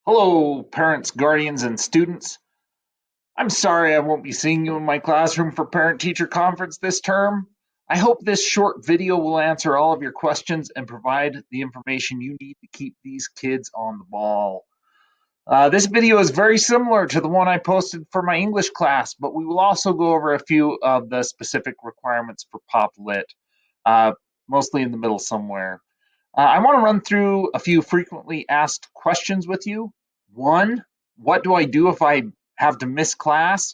Hello, parents, guardians, and students. I'm sorry I won't be seeing you in my classroom for Parent Teacher Conference this term. I hope this short video will answer all of your questions and provide the information you need to keep these kids on the ball. This video is very similar to the one I posted for my English class, but we will also go over a few of the specific requirements for Pop Lit, uh, mostly in the middle somewhere. I want to run through a few frequently asked questions with you. One, what do I do if I have to miss class?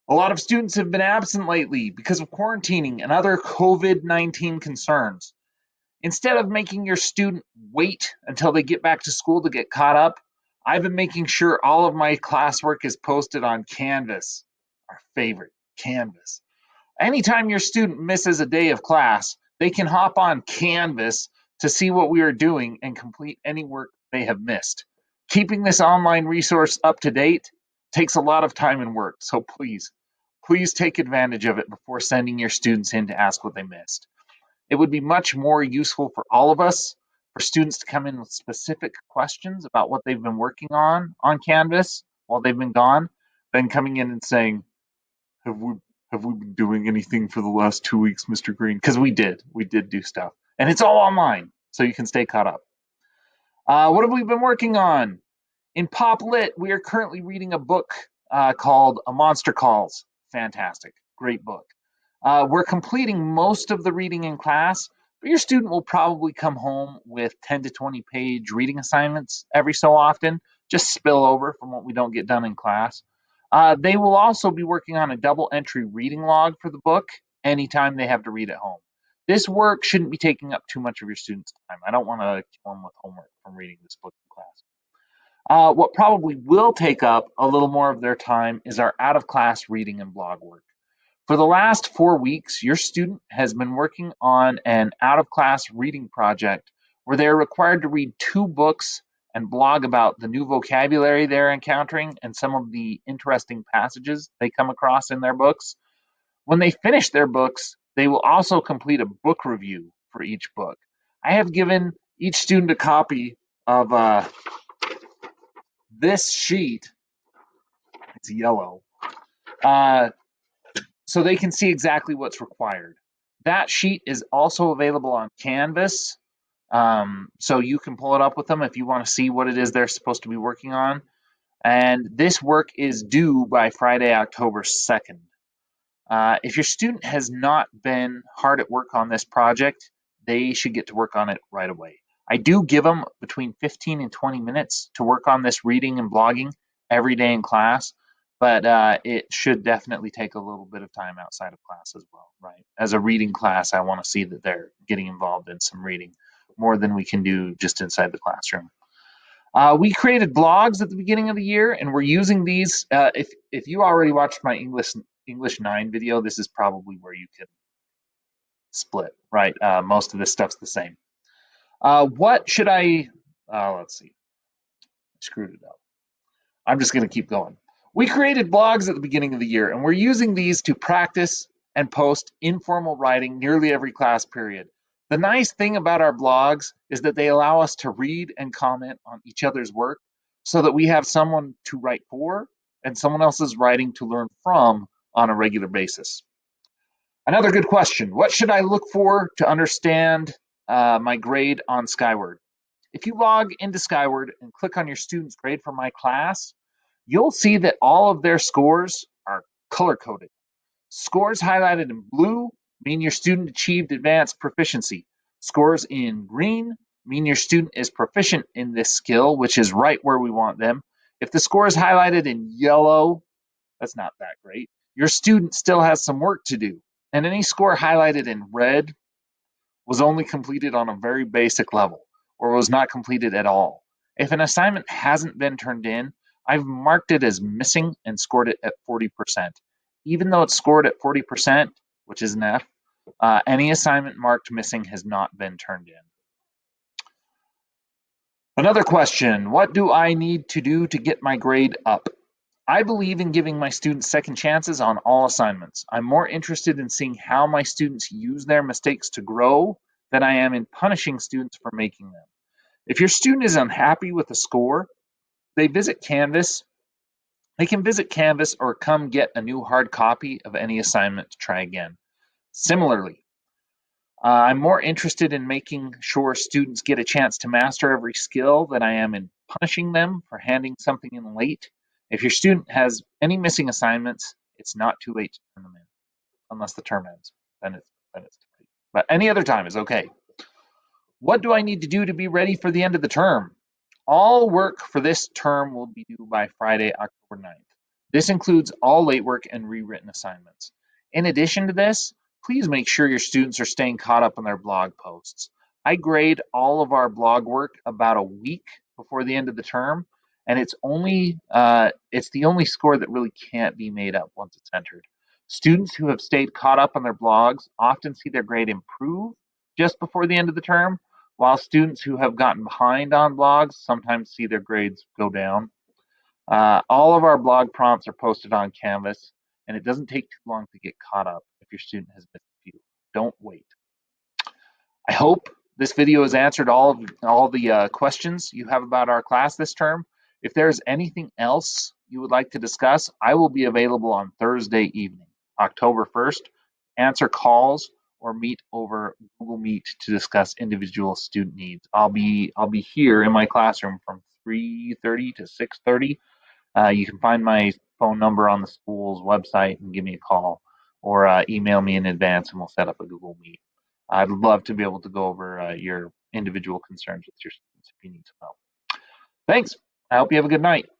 A lot of students have been absent lately because of quarantining and other COVID-19 concerns. Instead of making your student wait until they get back to school to get caught up, I've been making sure all of my classwork is posted on Canvas, our favorite, Canvas. Anytime your student misses a day of class, they can hop on Canvas to see what we are doing and complete any work they have missed. Keeping this online resource up to date takes a lot of time and work, so please take advantage of it before sending your students in to ask what they missed. It would be much more useful for all of us for students to come in with specific questions about what they've been working on Canvas while they've been gone than coming in and saying, have we have we been doing anything for the last 2 weeks, Mr. Green? Because we did do stuff, and it's all online, so you can stay caught up. What have we been working on? In Pop Lit, we are currently reading a book called A Monster Calls. Fantastic, great book. We're completing most of the reading in class, but your student will probably come home with 10 to 20 page reading assignments every so often, just spill over from what we don't get done in class. They will also be working on a double entry reading log for the book anytime they have to read at home. This work shouldn't be taking up too much of your students' time. I don't want to kill them with homework from reading this book in class. What probably will take up a little more of their time is our out of class reading and blog work. For the last 4 weeks, your student has been working on an out of class reading project where they're required to read 2 books and blog about the new vocabulary they're encountering and some of the interesting passages they come across in their books. When they finish their books, they will also complete a book review for each book. I have given each student a copy of this sheet. It's yellow. Uh, so they can see exactly what's required. That sheet is also available on Canvas, so you can pull it up with them if you want to see what it is they're supposed to be working on. And this work is due by Friday, October 2nd. If your student has not been hard at work on this project, they should get to work on it right away. I do give them between 15 and 20 minutes to work on this reading and blogging every day in class, but it should definitely take a little bit of time outside of class as well, right? As a reading class, I want to see that they're getting involved in some reading more than we can do just inside the classroom. We created blogs at the beginning of the year, and we're using these. If you already watched my English 9 video, this is probably where you can split, right? Most of this stuff's the same. What should I? Let's see. I screwed it up. I'm just going to keep going. We created blogs at the beginning of the year, and we're using these to practice and post informal writing nearly every class period. The nice thing about our blogs is that they allow us to read and comment on each other's work so that we have someone to write for and someone else's writing to learn from on a regular basis. Another good question. What should I look for to understand my grade on Skyward? If you log into Skyward and click on your student's grade for my class, you'll see that all of their scores are color coded. Scores highlighted in blue mean your student achieved advanced proficiency. Scores in green mean your student is proficient in this skill, which is right where we want them. If the score is highlighted in yellow, that's not that great. Your student still has some work to do. And any score highlighted in red was only completed on a very basic level or was not completed at all. If an assignment hasn't been turned in, I've marked it as missing and scored it at 40%. Even though it's scored at 40%, which is an F, any assignment marked missing has not been turned in. Another question, what do I need to do to get my grade up? I believe in giving my students second chances on all assignments. I'm more interested in seeing how my students use their mistakes to grow than I am in punishing students for making them. If your student is unhappy with a score, they visit Canvas, they can visit Canvas or come get a new hard copy of any assignment to try again. Similarly, I'm more interested in making sure students get a chance to master every skill than I am in punishing them for handing something in late. If your student has any missing assignments, it's not too late to turn them in, unless the term ends. Then it's too late. But any other time is okay. What do I need to do to be ready for the end of the term? All work for this term will be due by Friday, October 9th. This includes all late work and rewritten assignments. In addition to this, please make sure your students are staying caught up on their blog posts. I grade all of our blog work about a week before the end of the term, and it's the only score that really can't be made up once it's entered. Students who have stayed caught up on their blogs often see their grade improve just before the end of the term, while students who have gotten behind on blogs sometimes see their grades go down. All of our blog prompts are posted on Canvas, and it doesn't take too long to get caught up if your student has missed a few. Don't wait. I hope this video has answered all the questions you have about our class this term. If there's anything else you would like to discuss, I will be available on Thursday evening, October 1st, answer calls or meet over Google Meet to discuss individual student needs. I'll be here in my classroom from 3:30 to 6:30. You can find my phone number on the school's website and give me a call, or email me in advance and we'll set up a Google Meet. I'd love to be able to go over your individual concerns with your students if you need some help. Thanks. I hope you have a good night.